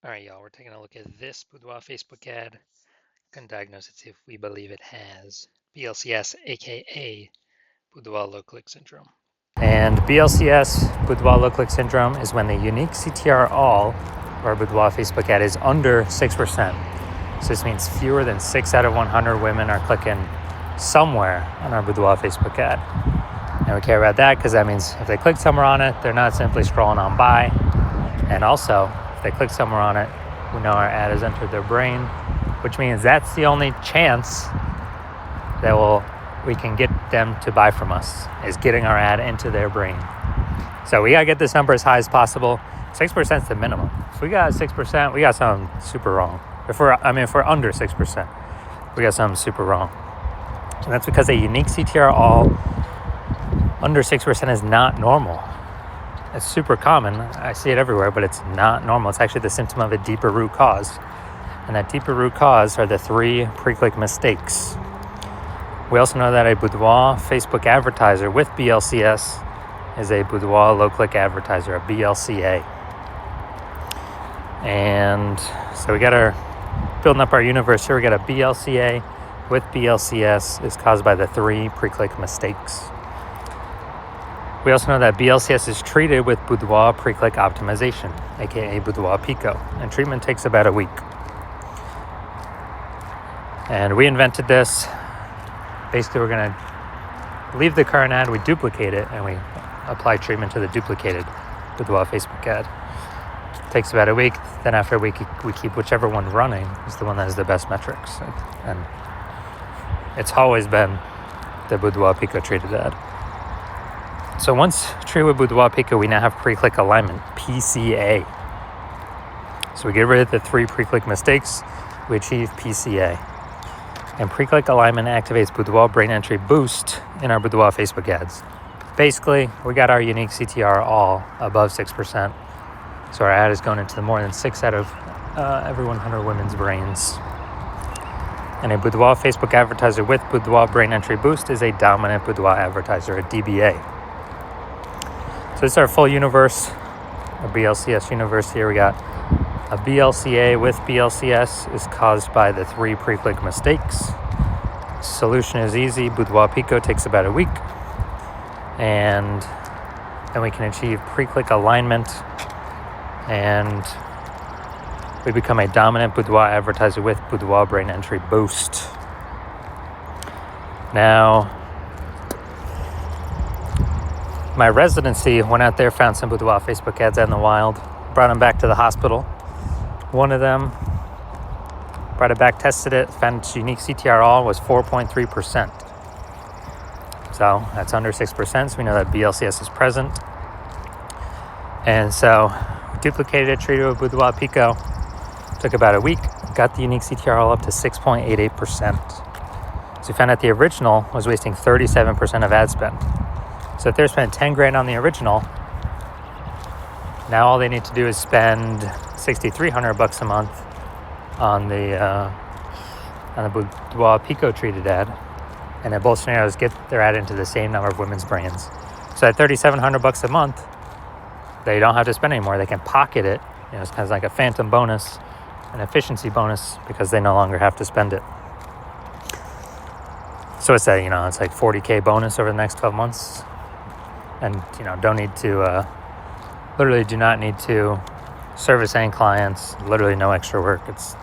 All right, y'all, we're taking a look at this Boudoir Facebook ad. Can diagnose it, see if we believe it has BLCS, aka Boudoir low click syndrome. And BLCS, Boudoir low click syndrome, is when the unique CTR all, or Boudoir Facebook ad, is under 6%. So this means fewer than 6 out of 100 women are clicking somewhere on our Boudoir Facebook ad. And we care about that because that means if they click somewhere on it, they're not simply scrolling on by. And also, if they click somewhere on it, we know our ad has entered their brain, which means that's the only chance that we can get them to buy from us, is getting our ad into their brain. So we gotta get this number as high as possible. 6% is the minimum. If we got 6%, we got something super wrong. If we're under 6%, we got something super wrong. And that's because a unique CTR all under 6% is not normal. It's super common. I see it everywhere, but it's not normal. It's actually the symptom of a deeper root cause. And that deeper root cause are the 3 pre-click mistakes. We also know that a Boudoir Facebook advertiser with BLCS is a Boudoir low-click advertiser, a BLCA. And so we got building up our universe here. We got a BLCA with BLCS is caused by the 3 pre-click mistakes. We also know that BLCS is treated with Boudoir pre-click optimization, aka Boudoir Pico, and treatment takes about a week. And we invented this. Basically, we're going to leave the current ad, we duplicate it, and we apply treatment to the duplicated Boudoir Facebook ad. It takes about a week. Then after a week, we keep whichever one running is the one that has the best metrics. And it's always been the Boudoir Pico treated ad. So once treated with Boudoir Pico, we now have pre-click alignment, PCA. So we get rid of the 3 pre-click mistakes, we achieve PCA. And pre-click alignment activates Boudoir brain entry boost in our Boudoir Facebook ads. Basically, we got our unique CTR all above 6%. So our ad is going into more than 6 out of every 100 women's brains. And a Boudoir Facebook advertiser with Boudoir brain entry boost is a dominant Boudoir advertiser, a DBA. So this is our full universe, a BLCS universe here. We got a BLCA with BLCS is caused by the 3 pre-click mistakes. Solution is easy. Boudoir Pico takes about a week. And then we can achieve pre-click alignment. And we become a dominant Boudoir advertiser with Boudoir brain entry boost. Now, my residency went out there, found some Boudoir Facebook ads out in the wild, brought them back to the hospital. One of them brought it back, tested it, found its unique CTR all was 4.3%. So that's under 6%, so we know that BLCS is present. And so we duplicated it, treated it with Boudoir Pico, took about a week, got the unique CTR all up to 6.88%. So we found out the original was wasting 37% of ad spend. So if they're spending 10 grand on the original, now all they need to do is spend $6,300 a month on the Boudoir Pico treated ad, and in both scenarios get their ad into the same number of women's brains. So at $3,700 a month, they don't have to spend anymore. They can pocket it. It's kind of like a phantom bonus, an efficiency bonus, because they no longer have to spend it. So it's it's like $40K bonus over the next 12 months. And, don't need to, literally do not need to service any clients, literally no extra work. It's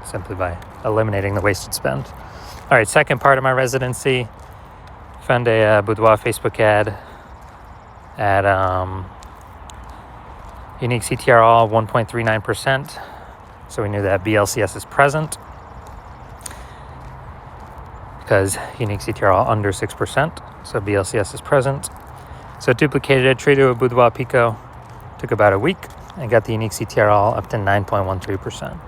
simply by eliminating the wasted spend. All right, second part of my residency, found a Boudoir Facebook ad at unique CTR all 1.39%. So we knew that BLCS is present because unique CTR all under 6%. So BLCS is present. So duplicated it, treated it with Boudoir Pico, took about a week, and got the unique CTR all up to 9.13%.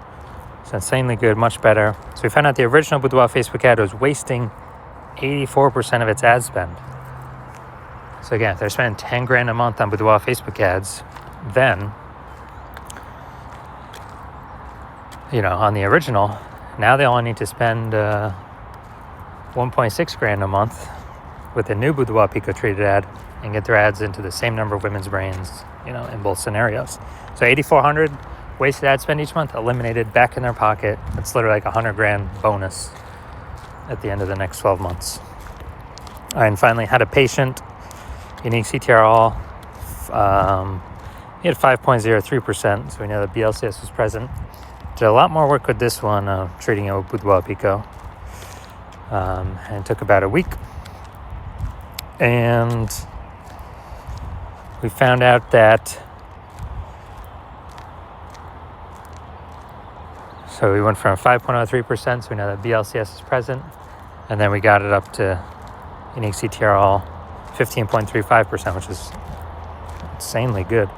So insanely good, much better. So we found out the original Boudoir Facebook ad was wasting 84% of its ad spend. So again, if they're spending 10 grand a month on Boudoir Facebook ads, then, on the original, now they only need to spend 1.6 grand a month with the new Boudoir Pico treated ad and get their ads into the same number of women's brains, in both scenarios. So $8,400 wasted ad spend each month, eliminated, back in their pocket. It's literally like $100,000 bonus at the end of the next 12 months. All right, and finally, had a patient, unique CTRL. He had 5.03%, so we know that BLCS was present. Did a lot more work with this one, treating it with Boudoir Pico. And it took about a week. And we found out that, so we went from 5.03%, so we know that BLCS is present. And then we got it up to unique CTRL 15.35%, which is insanely good.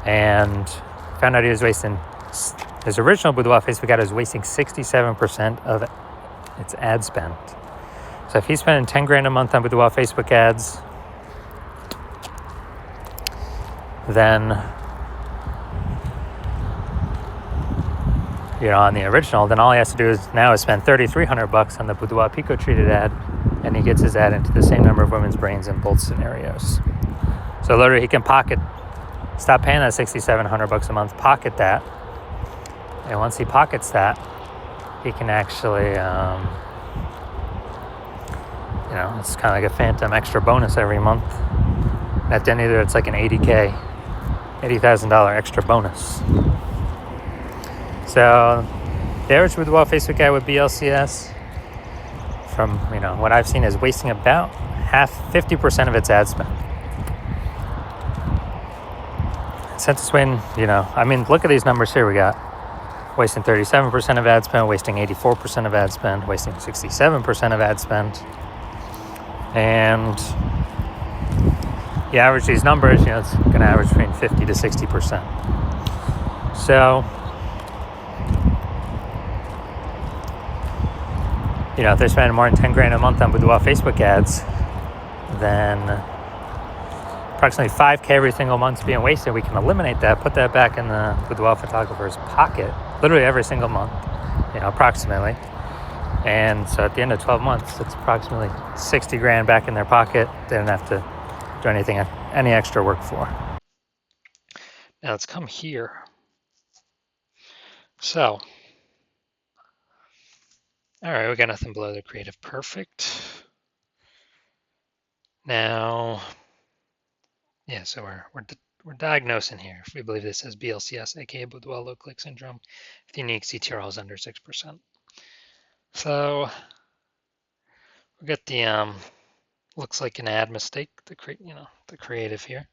And found out he was wasting, his original Boudoir Facebook ad was wasting 67% of its ad spend. So if he's spending $10,000 a month on Boudoir Facebook ads, then, on the original, then all he has to do now is spend $3,300 on the Boudoir Pico treated ad, and he gets his ad into the same number of women's brains in both scenarios. So literally he can stop paying that $6,700 a month, pocket that, and once he pockets that, he can actually, it's kind of like a phantom extra bonus every month. At the end of it, it's like an $80,000 extra bonus. So the average Boudoir Facebook ad with BLCS, from what I've seen, is wasting about 50% of its ad spend. Since it's when, look at these numbers here. We got wasting 37% of ad spend, wasting 84% of ad spend, wasting 67% of ad spend. And you average these numbers, it's going to average between 50 to 60%. So, if they're spending more than $10,000 a month on Boudoir Facebook ads, then approximately $5,000 every single month's being wasted. We can eliminate that, put that back in the Boudoir photographer's pocket, literally every single month, approximately. And so at the end of 12 months, it's approximately $60,000 back in their pocket. They don't have to do any extra work for. Now let's come here. So, all right, we got nothing below the creative perfect. Now, yeah, so we're diagnosing here. If we believe this as BLCS, aka Boudoir low click syndrome, if the unique CTRL is under 6%. So we got the looks like an ad mistake. The creative here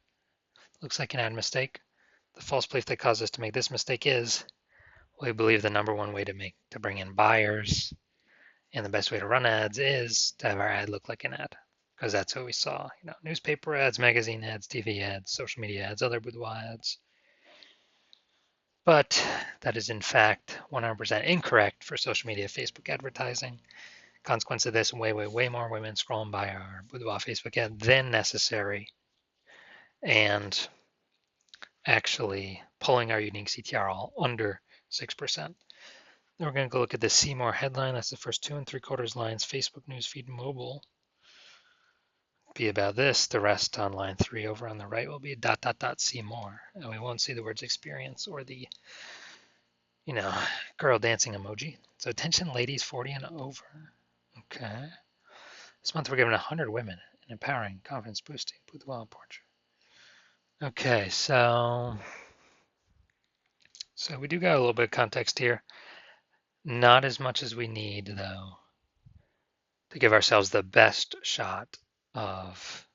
looks like an ad mistake. The false belief that caused us to make this mistake is we believe the number one way to bring in buyers and the best way to run ads is to have our ad look like an ad, because that's what we saw. Newspaper ads, magazine ads, TV ads, social media ads, other Boudoir ads. But that is in fact 100% incorrect for social media Facebook advertising. Consequence of this, way more women scrolling by our Boudoir Facebook ad than necessary, and actually pulling our unique CTRL under 6%. Then we're going to go look at the See More headline. That's the first 2 3/4 lines. Facebook newsfeed mobile be about this. The rest on line 3 over on the right will be ... see more. And we won't see the words experience or the girl dancing emoji. So attention ladies 40 and over. Okay. This month we're giving 100 women an empowering, confidence boosting Boudoir portrait. Okay, so we do got a little bit of context here. Not as much as we need, though, to give ourselves the best shot of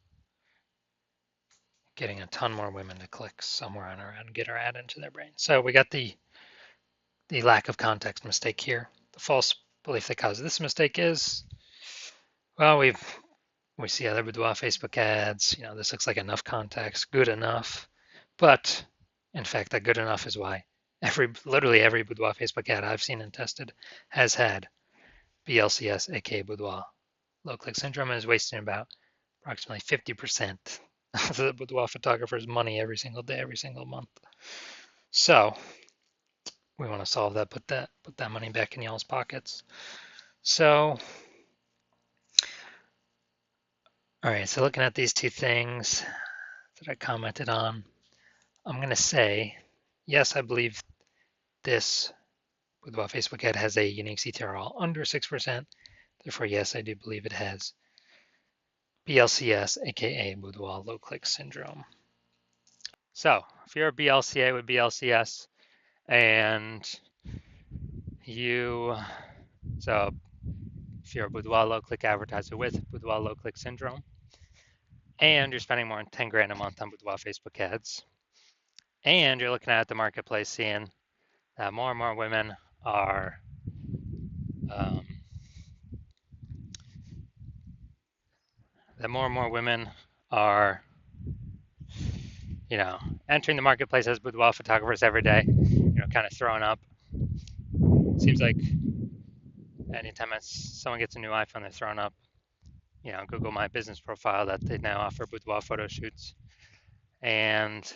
getting a ton more women to click somewhere on our ad and get our ad into their brain. So we got the lack of context mistake here. The false belief that caused this mistake is, well, we see other Boudoir Facebook ads. This looks like enough context, good enough. But in fact, that good enough is why literally every Boudoir Facebook ad I've seen and tested has had BLCS, aka Boudoir low click syndrome, and is wasting about approximately 50% of the Boudoir photographer's money every single day, every single month. So we want to solve that, put that money back in y'all's pockets. So, all right, so looking at these two things that I commented on, I'm going to say Yes, I believe this Boudoir Facebook ad has a unique CTR under 6%. Therefore, yes, I do believe it has BLCS, aka Boudoir low click syndrome. So, if you're a BLCA with BLCS and you, so if you're a Boudoir low click advertiser with Boudoir low click syndrome and you're spending more than 10 grand a month on Boudoir Facebook ads and you're looking at the marketplace seeing that more and more women are um, that more and more women are, you know, entering the marketplace as boudoir photographers every day, kind of throwing up. Seems like anytime someone gets a new iPhone, they're throwing up, Google My Business profile that they now offer boudoir photo shoots. And,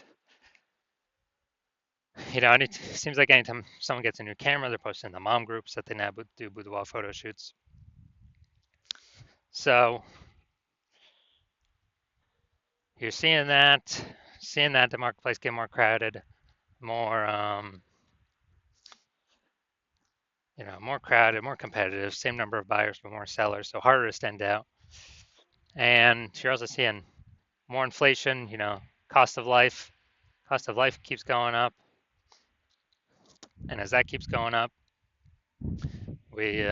it seems like anytime someone gets a new camera, they're posting in the mom groups that they now do boudoir photo shoots. So you're seeing that the marketplace get more crowded, more more crowded, more competitive, same number of buyers but more sellers, so harder to stand out. And you're also seeing more inflation. Cost of life keeps going up, and as that keeps going up, we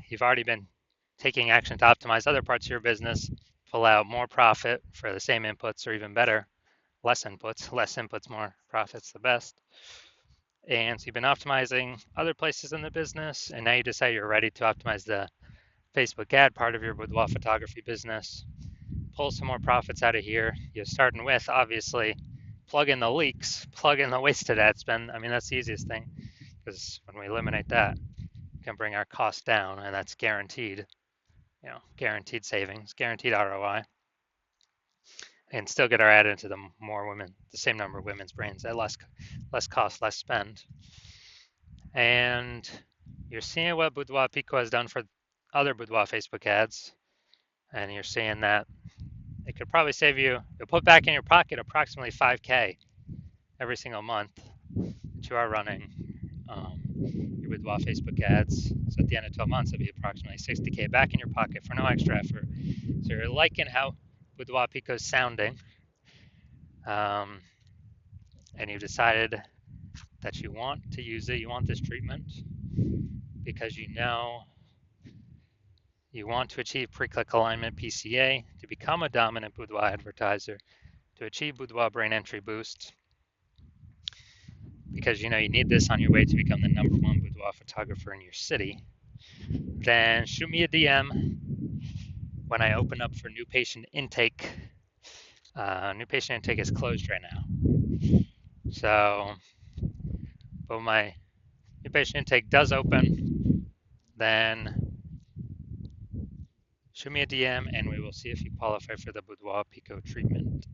you've already been taking action to optimize other parts of your business, pull out more profit for the same inputs, or even better, less inputs, more profits, the best. And so you've been optimizing other places in the business, and now you decide you're ready to optimize the Facebook ad part of your boudoir photography business. Pull some more profits out of here. You're starting with, obviously, plug in the leaks, plug in the wasted ad spend. I mean, that's the easiest thing, because when we eliminate that, we can bring our costs down, and that's guaranteed, guaranteed savings, guaranteed ROI, and still get our ad into the same number of women's brains at less cost, less spend. And you're seeing what Boudoir Pico has done for other Boudoir Facebook ads, and you're seeing that it could probably save you'll put back in your pocket approximately 5K every single month that you are running your Boudoir Facebook ads. So at the end of 12 months, it'll be approximately 60K back in your pocket for no extra effort. So you're liking how Boudoir Pico is sounding, and you've decided that you want to use it, you want this treatment, because you want to achieve pre-click alignment PCA, to become a dominant boudoir advertiser, to achieve boudoir brain entry boost, because you need this on your way to become the #1 boudoir photographer in your city. Then shoot me a DM when I open up for new patient intake. New patient intake is closed right now. So, but my new patient intake does open, then shoot me a DM and we will see if you qualify for the Boudoir Pico treatment.